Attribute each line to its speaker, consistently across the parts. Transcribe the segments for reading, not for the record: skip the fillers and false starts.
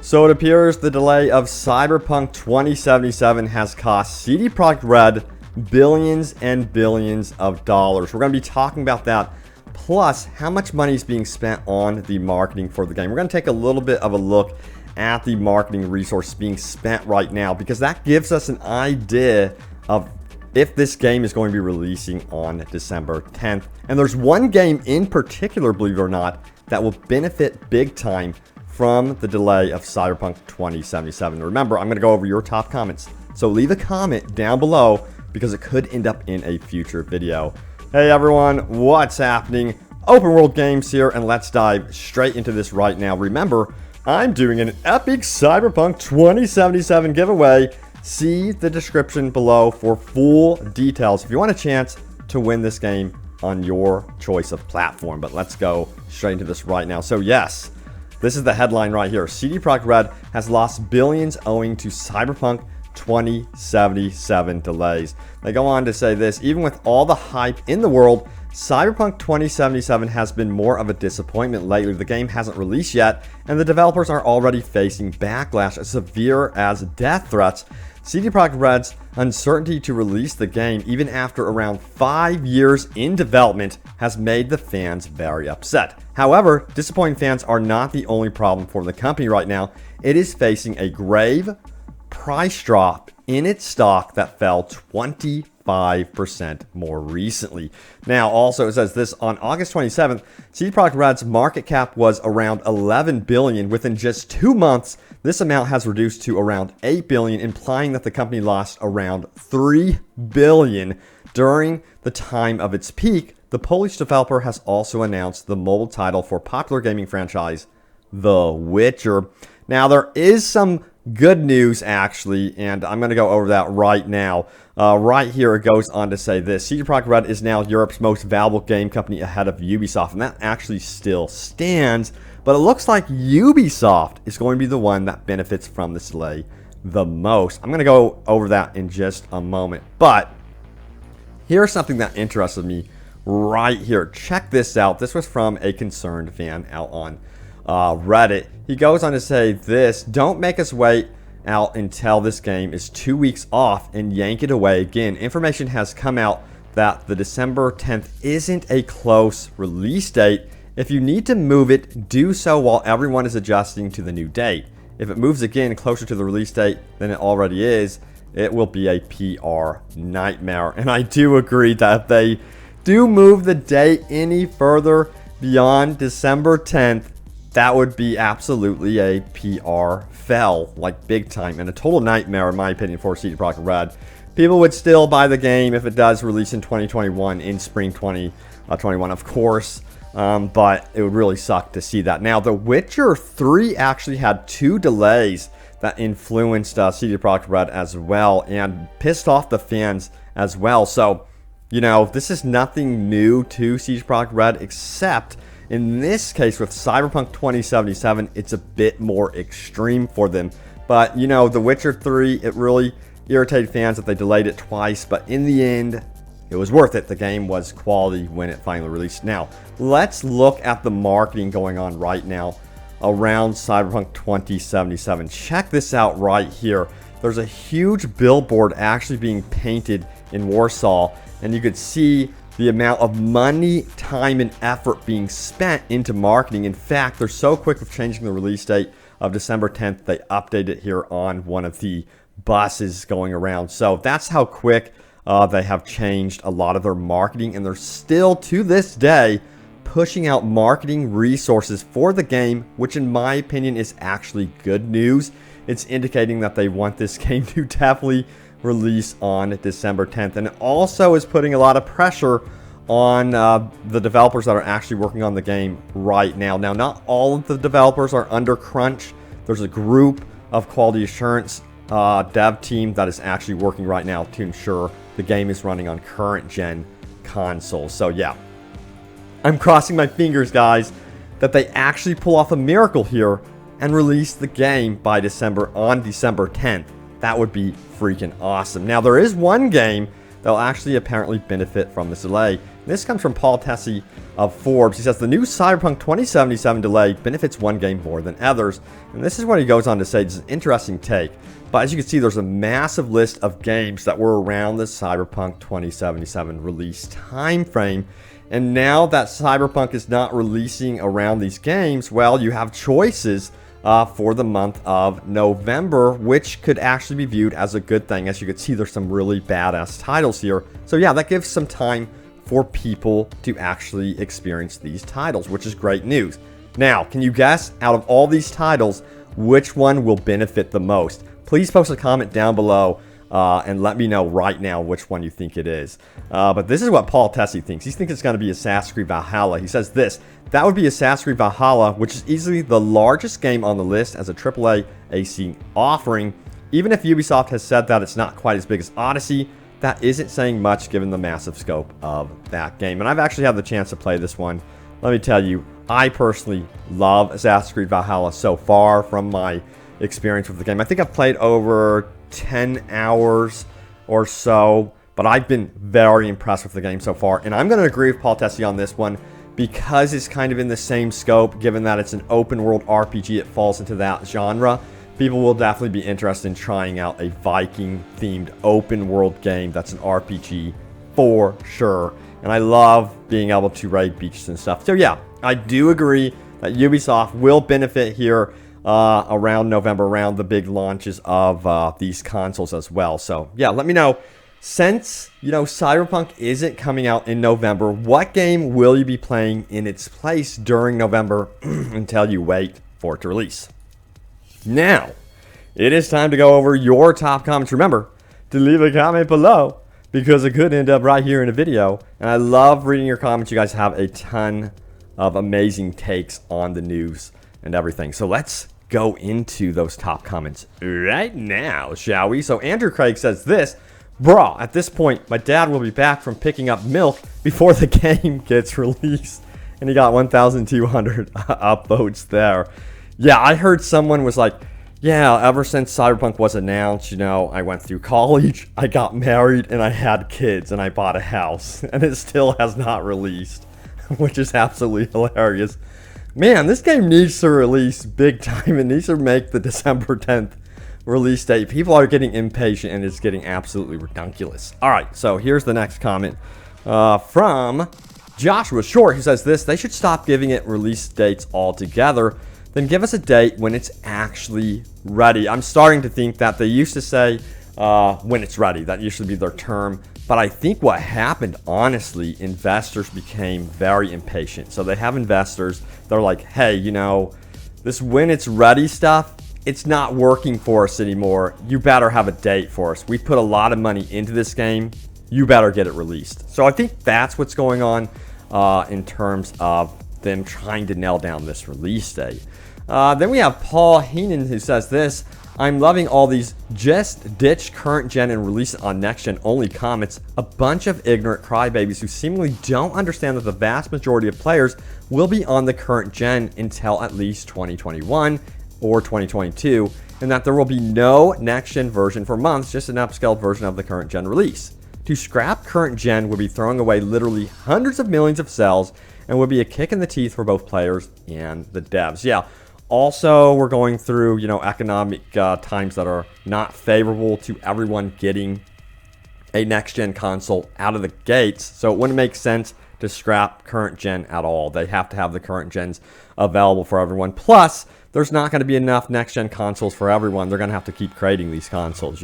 Speaker 1: So it appears the delay of Cyberpunk 2077 has cost CD Projekt Red billions and billions of dollars. We're going to be talking about that, plus how much money is being spent on the marketing for the game. We're going to take a little bit of a look at the marketing resources being spent right now, because that gives us an idea of if this game is going to be releasing on December 10th. And there's one game in particular, believe it or not, that will benefit big time from the delay of Cyberpunk 2077. Remember, I'm going to go over your top comments, so leave a comment down below because it could end up in a future video. Hey everyone, what's happening? Open World Games here, and let's dive straight into this right now. Remember, I'm doing an epic Cyberpunk 2077 giveaway. See the description below for full details if you want a chance to win this game on your choice of platform. But let's go straight into this right now. So yes, this is the headline right here. CD Projekt Red has lost billions owing to Cyberpunk 2077 delays. They go on to say this: even with all the hype in the world, Cyberpunk 2077 has been more of a disappointment lately. The game hasn't released yet, and the developers are already facing backlash as severe as death threats. CD Projekt Red's uncertainty to release the game, even after around 5 years in development, has made the fans very upset. However, disappointed fans are not the only problem for the company right now. It is facing a grave price drop in its stock that fell 25% more recently. Now, also it says this: on August 27th, CD Projekt Red's market cap was around 11 billion. Within just 2 months, this amount has reduced to around 8 billion, implying that the company lost around 3 billion during the time of its peak. The Polish developer has also announced the mobile title for popular gaming franchise The Witcher. Now, there is some good news actually, and I'm going to go over that right now. Right here it goes on to say this: CD Projekt Red is now Europe's most valuable game company ahead of Ubisoft, and that actually still stands, but it looks like Ubisoft is going to be the one that benefits from this delay the most. I'm going to go over that in just a moment, but here's something that interested me right here. Check this out. This was from a concerned fan out on Reddit. He goes on to say this: don't make us wait out until this game is 2 weeks off and yank it away again. Information has come out that the December 10th isn't a close release date. If you need to move it, do so while everyone is adjusting to the new date. If it moves again closer to the release date than it already is, it will be a PR nightmare. And I do agree that if they do move the date any further beyond December 10th, that would be absolutely a PR fail, like big time, and a total nightmare in my opinion for CD Projekt Red. People would still buy the game if it does release in 2021, in spring 2021 of course, but it would really suck to see that. Now, The Witcher 3 actually had 2 delays that influenced CD Projekt Red as well, and pissed off the fans as well. So, you know, this is nothing new to CD Projekt Red, except in this case with Cyberpunk 2077, it's a bit more extreme for them. But, you know, The Witcher 3, it really irritated fans that they delayed it twice, but in the end, it was worth it. The game was quality when it finally released. Now, let's look at the marketing going on right now around Cyberpunk 2077. Check this out right here. There's a huge billboard actually being painted in Warsaw, and you could see the amount of money, time, and effort being spent into marketing. In fact, they're so quick of changing the release date of December 10th, they updated it here on one of the buses going around. So that's how quick they have changed a lot of their marketing, and they're still, to this day, pushing out marketing resources for the game, which in my opinion is actually good news. It's indicating that they want this game to definitely release on December 10th, and it also is putting a lot of pressure on the developers that are actually working on the game right now. Now, not all of the developers are under crunch. There's a group of quality assurance dev team that is actually working right now to ensure the game is running on current gen consoles. So yeah, I'm crossing my fingers, guys, that they actually pull off a miracle here and release the game by on December 10th. That would be freaking awesome. Now, there is one game they'll actually apparently benefit from this delay. This comes from Paul Tessie of Forbes. He says the new Cyberpunk 2077 delay benefits one game more than others. And this is what he goes on to say. It's an interesting take. But as you can see, there's a massive list of games that were around the Cyberpunk 2077 release time frame. And now that Cyberpunk is not releasing around these games, well, you have choices for the month of November, which could actually be viewed as a good thing. As you can see, there's some really badass titles here. So yeah, that gives some time for people to actually experience these titles, which is great news. Now, can you guess, out of all these titles, which one will benefit the most? Please post a comment down below and let me know right now which one you think it is. But this is what Paul Tessie thinks. He thinks it's going to be Assassin's Creed Valhalla. He says this: that would be Assassin's Creed Valhalla, which is easily the largest game on the list as a AAA AC offering. Even if Ubisoft has said that it's not quite as big as Odyssey, that isn't saying much given the massive scope of that game. And I've actually had the chance to play this one. Let me tell you, I personally love Assassin's Creed Valhalla so far from my experience with the game. I think I've played over 10 hours or so, but I've been very impressed with the game so far. And I'm going to agree with Paul Tessie on this one because it's kind of in the same scope, given that it's an open world RPG. It falls into that genre. People will definitely be interested in trying out a Viking-themed open-world game that's an RPG for sure. And I love being able to raid beaches and stuff. So yeah, I do agree that Ubisoft will benefit here around November, around the big launches of these consoles as well. So yeah, let me know. Since, Cyberpunk isn't coming out in November, what game will you be playing in its place during November until you wait for it to release? Now, it is time to go over your top comments. Remember to leave a comment below because it could end up right here in a video. And I love reading your comments. You guys have a ton of amazing takes on the news and everything. So let's go into those top comments right now, shall we? So Andrew Craig says this: bruh, at this point, my dad will be back from picking up milk before the game gets released. And he got 1,200 upvotes there. Yeah, I heard someone was like, yeah, ever since Cyberpunk was announced, I went through college, I got married, and I had kids, and I bought a house. And it still has not released, which is absolutely hilarious. Man, this game needs to release big time. It needs to make the December 10th release date. People are getting impatient, and it's getting absolutely ridiculous. All right, so here's the next comment from Joshua Short, who says this: they should stop giving it release dates altogether. Then give us a date when it's actually ready. I'm starting to think that they used to say when it's ready. That used to be their term. But I think what happened, honestly, investors became very impatient. So they have investors. They're like, hey, this when it's ready stuff, it's not working for us anymore. You better have a date for us. We put a lot of money into this game. You better get it released. So I think that's what's going on in terms of them trying to nail down this release date. Then we have Paul Heenan, who says this: I'm loving all these just ditch current gen and release it on next gen only comments. A bunch of ignorant crybabies who seemingly don't understand that the vast majority of players will be on the current gen until at least 2021 or 2022, and that there will be no next gen version for months, just an upscaled version of the current gen release. To scrap current gen would be throwing away literally hundreds of millions of cells and would be a kick in the teeth for both players and the devs. Yeah. Also, we're going through, economic times that are not favorable to everyone getting a next-gen console out of the gates. So it wouldn't make sense to scrap current gen at all. They have to have the current gens available for everyone. Plus, there's not going to be enough next-gen consoles for everyone. They're going to have to keep creating these consoles,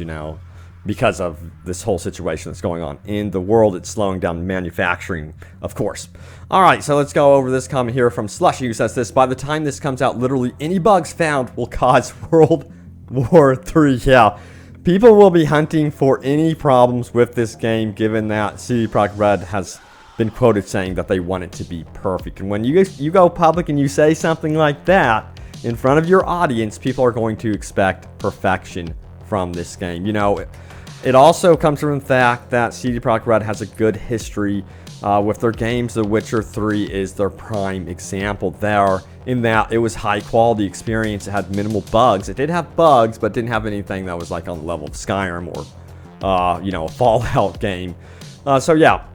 Speaker 1: because of this whole situation that's going on in the world. It's slowing down manufacturing, of course. All right, so let's go over this comment here from Slushy, who says this: by the time this comes out, literally any bugs found will cause World War III. Yeah, people will be hunting for any problems with this game, given that CD Projekt Red has been quoted saying that they want it to be perfect. And when you go public and you say something like that in front of your audience, people are going to expect perfection from this game. It also comes from the fact that CD Projekt Red has a good history with their games. The Witcher 3 is their prime example there, in that it was high quality experience. It had minimal bugs. It did have bugs, but didn't have anything that was like on the level of Skyrim you know, a Fallout game. So yeah,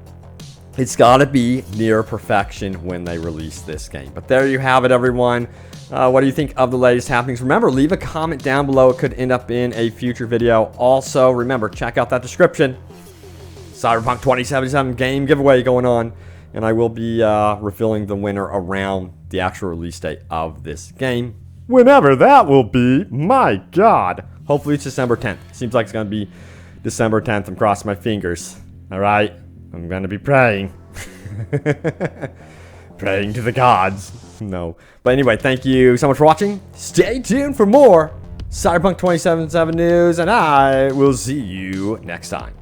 Speaker 1: it's got to be near perfection when they release this game. But there you have it, everyone. What do you think of the latest happenings? Remember, leave a comment down below. It could end up in a future video. Also, remember, check out that description. Cyberpunk 2077 game giveaway going on. And I will be revealing the winner around the actual release date of this game. Whenever that will be. My God. Hopefully it's December 10th. Seems like it's going to be December 10th. I'm crossing my fingers. All right. I'm going to be praying. Praying to the gods. No. But anyway, thank you so much for watching. Stay tuned for more Cyberpunk 2077 news. And I will see you next time.